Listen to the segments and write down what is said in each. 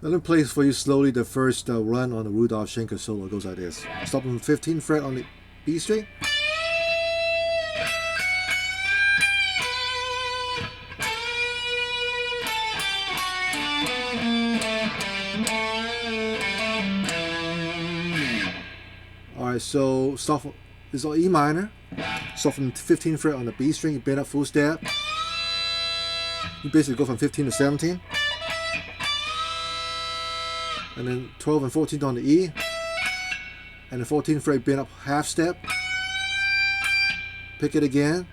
Let me play for you slowly the first run on the Rudolph Schenker solo. It goes like this. Stop on 15th fret on the B string. Alright, so start from, this is all E minor. Start from 15th fret on the B string, you bend up full step. You basically go from 15 to 17. And then 12 and 14 on the E. And the 14th fret, bend up half step. Pick it again.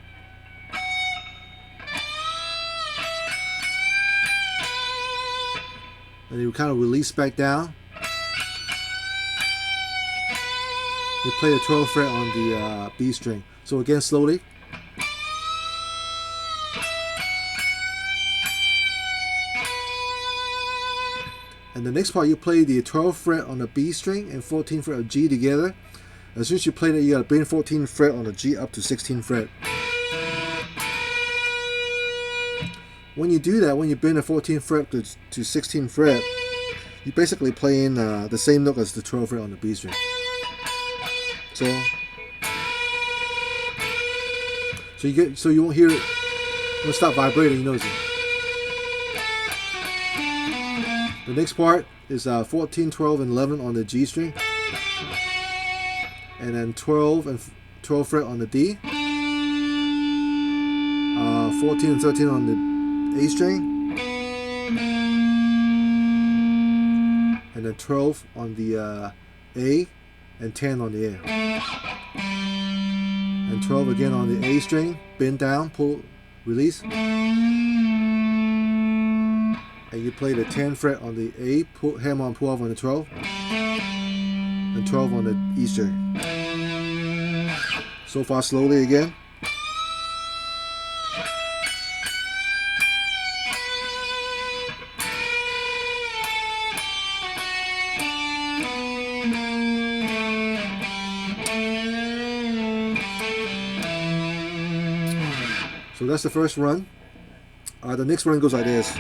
And you kind of release back down. You play the 12th fret on the B string. So again, slowly. And the next part, you play the 12th fret on the B string and 14th fret of G together. As soon as you play that, you gotta bring 14th fret on the G up to 16th fret. When you do that, when you bring the 14th fret to 16th fret, you basically play in the same note as the 12th fret on the B string. So you won't hear it. It'll stop vibrating. You notice it. The next part is 14, 12, and 11 on the G string, and then 12 and 12 fret on the D, 14 and 13 on the A string, and then 12 on the A, and 10 on the A, and 12 again on the A string, bend down, pull, release. And you play the 10th fret on the A, hammer on, pull off on the 12, and 12 on the E string. So far, slowly again. So that's the first run. The next run goes like this.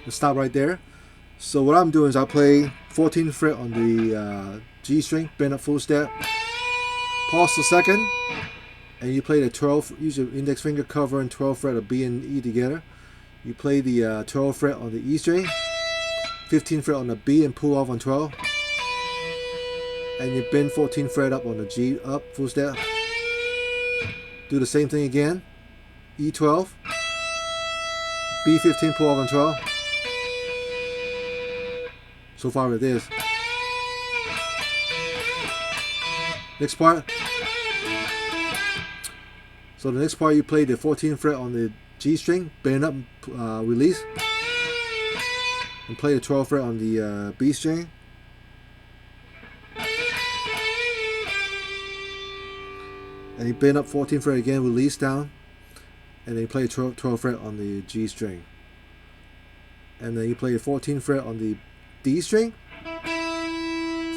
Stop right there. So what I'm doing is I play 14th fret on the G string, bend up full step, pause a second, and you play the 12th, use your index finger covering 12th fret of B and E together. You play the 12th fret on the E string, 15th fret on the B and pull off on 12, and you bend 14th fret up on the G up full step. Do the same thing again, E12, B15, pull off on 12. So far with this. Next part. So the next part, you play the 14th fret on the G string, bend up, release, and play the 12th fret on the B string. And you bend up 14th fret again, release down, and then you play the 12th fret on the G string. And then you play the 14th fret on the D string,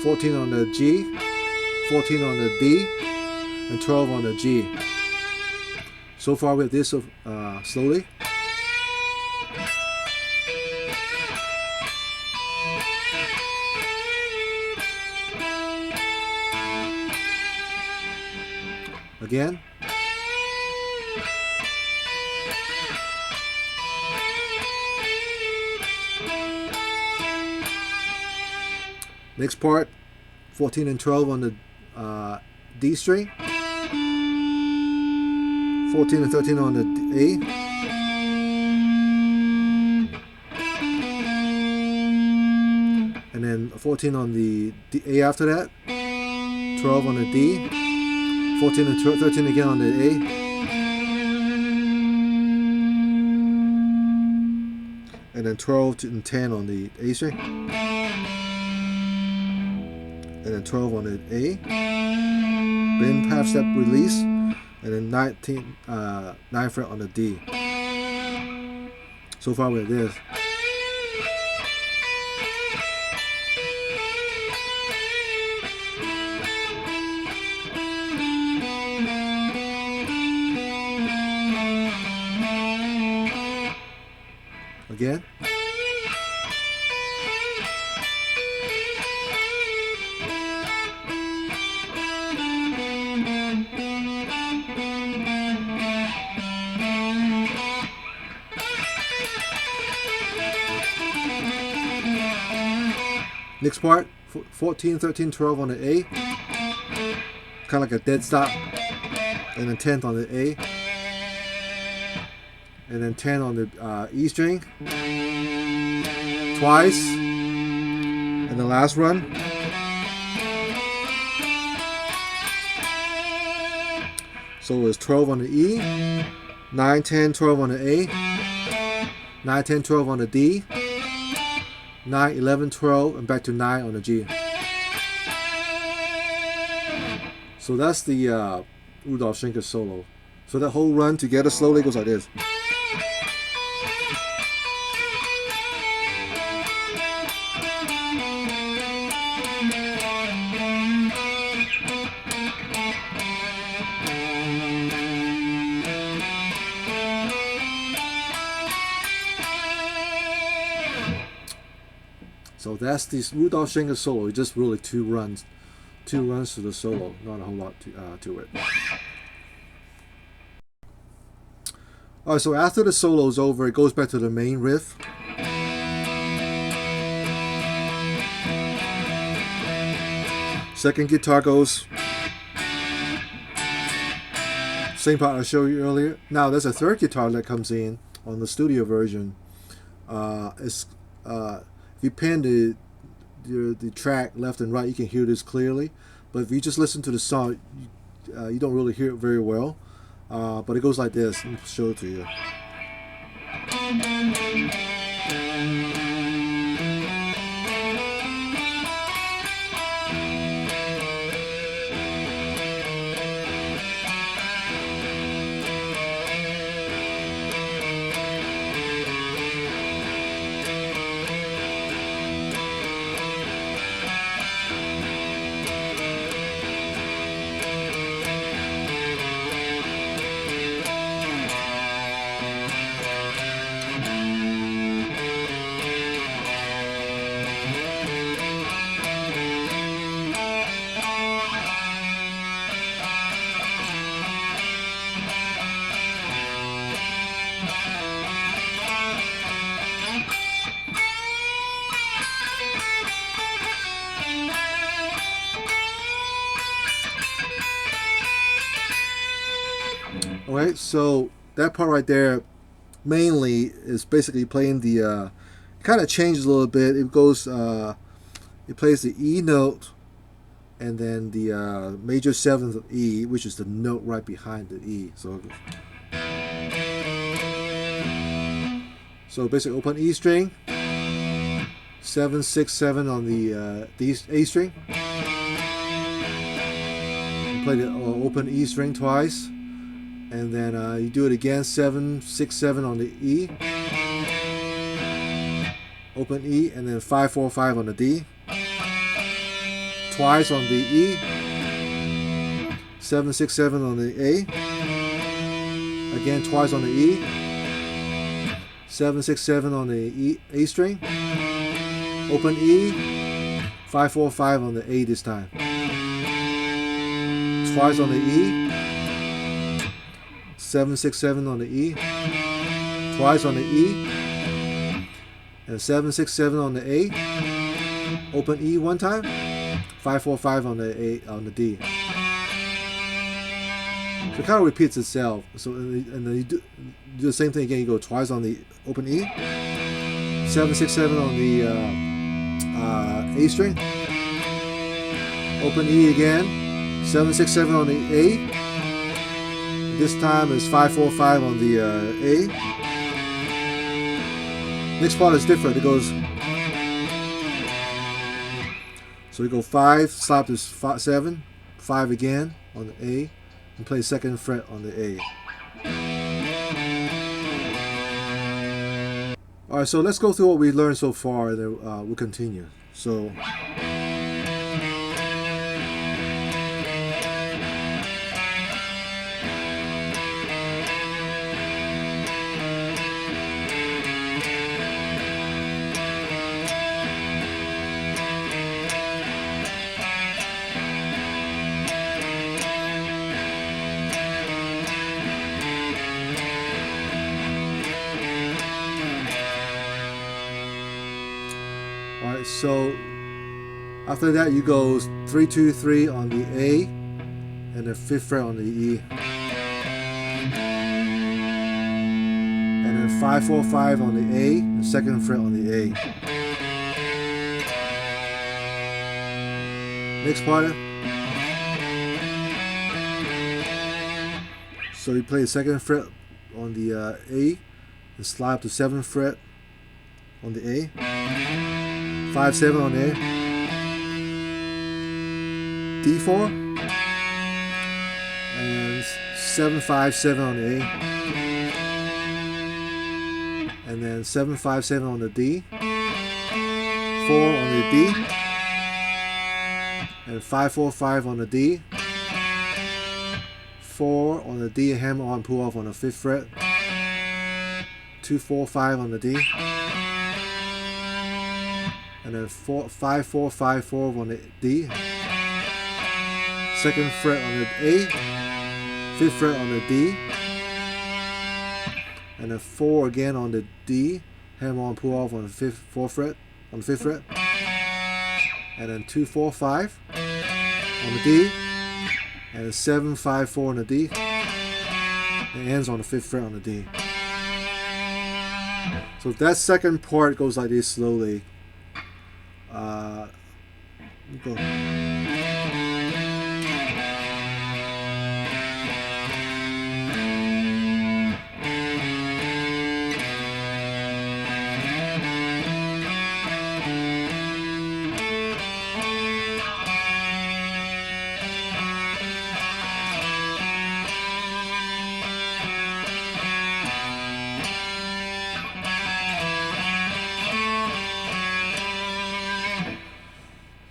14 on the G, 14 on the D, and 12 on the G. So far with this, slowly. Again. Next part, 14 and 12 on the D string, 14 and 13 on the A, and then 14 on the A after that, 12 on the D, 14 and 13 again on the A, and then 12 and 10 on the A string. And then 12 on the A, bend half step, release, and then 9th fret on the D. So far with this. Again. Next part, 14, 13, 12 on the A. Kind of like a dead stop. And then 10th on the A. And then 10 on the E string. Twice. And the last run. So it's 12 on the E. 9, 10, 12 on the A. 9, 10, 12 on the D. 9, 11, 12, and back to 9 on the G. So that's the Rudolph Schenker solo. So that whole run together slowly goes like this. So that's the Rudolph Schenker solo. It's just really two runs to the solo. Not a whole lot to it. All right. So after the solo is over, it goes back to the main riff. Second guitar goes. Same part I showed you earlier. Now there's a third guitar that comes in on the studio version. If you pan the track left and right, you can hear this clearly. But if you just listen to the song, you don't really hear it very well. But it goes like this. Let me show it to you. Alright, so that part right there mainly is basically playing the kind of changes a little bit. It goes it plays the E note and then the major seventh of E, which is the note right behind the E. So basically open E string, 7, 6, 7 on the A string. You play the open E string twice. And then you do it again, 7, 6, 7 on the E. Open E, and then 5, 4, 5 on the D. Twice on the E. 7, 6, 7 on the A. Again, twice on the E. 7, 6, 7 on the E, A string. Open E. 5, 4, 5 on the A this time. Twice on the E. 7, 6, 7 on the E, twice on the E, and 7, 6, 7 on the A. Open E one time, 5, 4, 5 on the A on the D. So it kind of repeats itself. So and then you do the same thing again. You go twice on the open E, 7, 6, 7 on the A string. Open E again, 7, 6, 7 on the A. This time is 5, 4, 5 on the A. Next part is different. It goes. So we go 5, slap this 7, 5 again on the A, and play second fret on the A. All right, so let's go through what we learned so far, and then we'll continue. So. Alright, so after that you go 3 2 3 on the A and the 5th fret on the E. And then 5 4 5 on the A, the 2nd fret on the A. Next part. So you play the 2nd fret on the A and slide up to 7th fret on the A. 5 7 on the A. D4 and 7 5 7 on the A. And then 7 5 7 on the D, 4 on the D, and 5 4 5 on the D, 4 on the D, hammer on, pull off on the 5th fret, 2 4 5 on the D, and then 5 4 5 4 on the D, 2nd fret on the A, 5th fret on the D, and then 4 again on the D, hammer on, pull off on the 4th fret, on the 5th fret, and then 2 4 5 on the D, and 7 5 4 on the D, and ends on the 5th fret on the D. So that second part goes like this slowly. Go.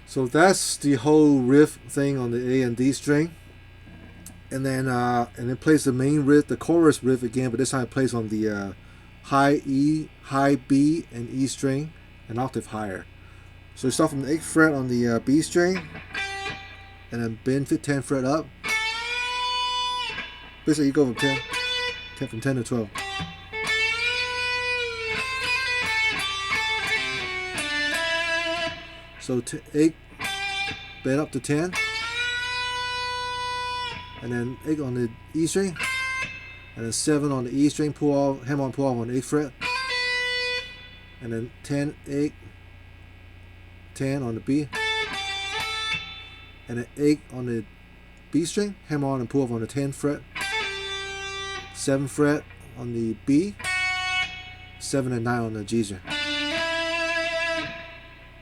So that's the whole riff thing on the A and D string, and then it plays the main riff, the chorus riff again, but this time it plays on the high E, high B, and E string, an octave higher. So you start from the 8th fret on the B string, and then bend 10th fret up. Basically, you go from 10 from 10 to 12. So 8, bend up to 10, and then 8 on the E string, and then 7 on the E string, pull off, hammer on, pull off on the 8th fret, and then 10, 8, 10 on the B, and then 8 on the B string, hammer on and pull off on the 10th fret, 7th fret on the B, 7 and 9 on the G string.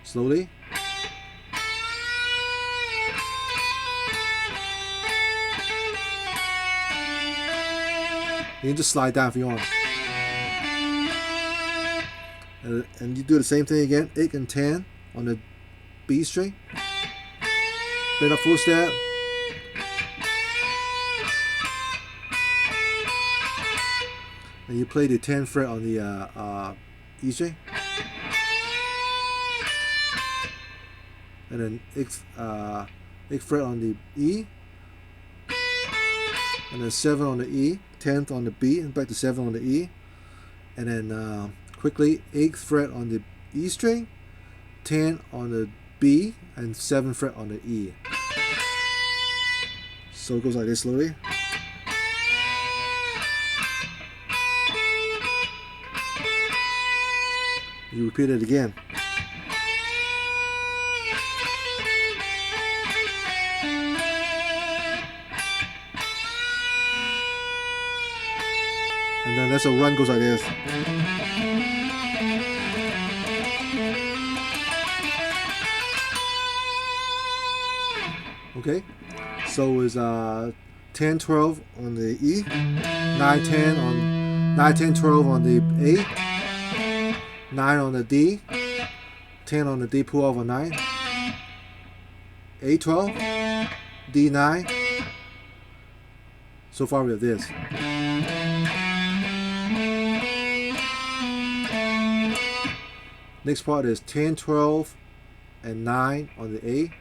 Slowly. You can just slide down if you want. And you do the same thing again, 8 and 10 on the B string. Bend up full step. And you play the 10th fret on the E string. And then 8th fret on the E. And then 7 on the E, 10th on the B, and back to 7 on the E. And then quickly 8th fret on the E string, 10 on the B, and 7th fret on the E. So it goes like this slowly. You repeat it again. And then that's a run, goes like this. Okay, so it's 10 12 on the E, 9 10 on 9 10 12 on the A, 9 on the D, 10 on the D, pull off on 9, A 12, D 9. So far we have this. Next part is 10, 12, and 9 on the A.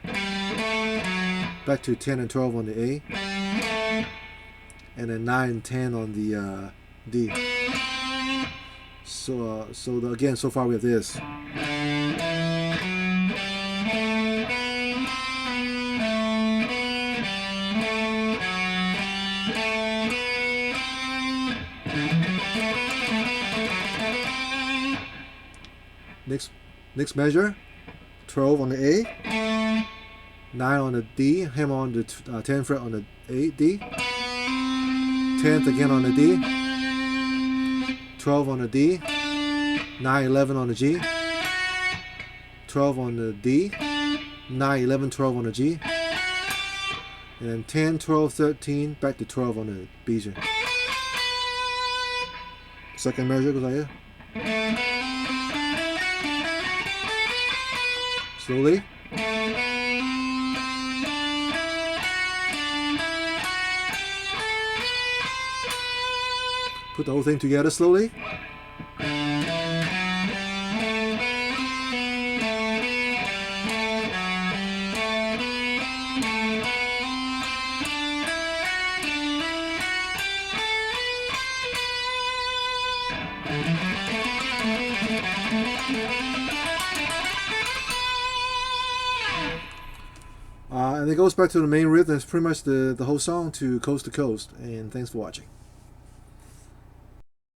Back to 10 and 12 on the A. And then 9 and 10 on the D. So again, so far we have this. Next measure, 12 on the A, 9 on the D, hammer on the 10th fret on the A, D, 10th again on the D, 12 on the D, 9, 11 on the G, 12 on the D, 9, 11, 12 on the G, and then 10, 12, 13, back to 12 on the B string. Second measure goes like this. Slowly. Put the whole thing together slowly. And it goes back to the main riff. That's pretty much the whole song to coast. And thanks for watching.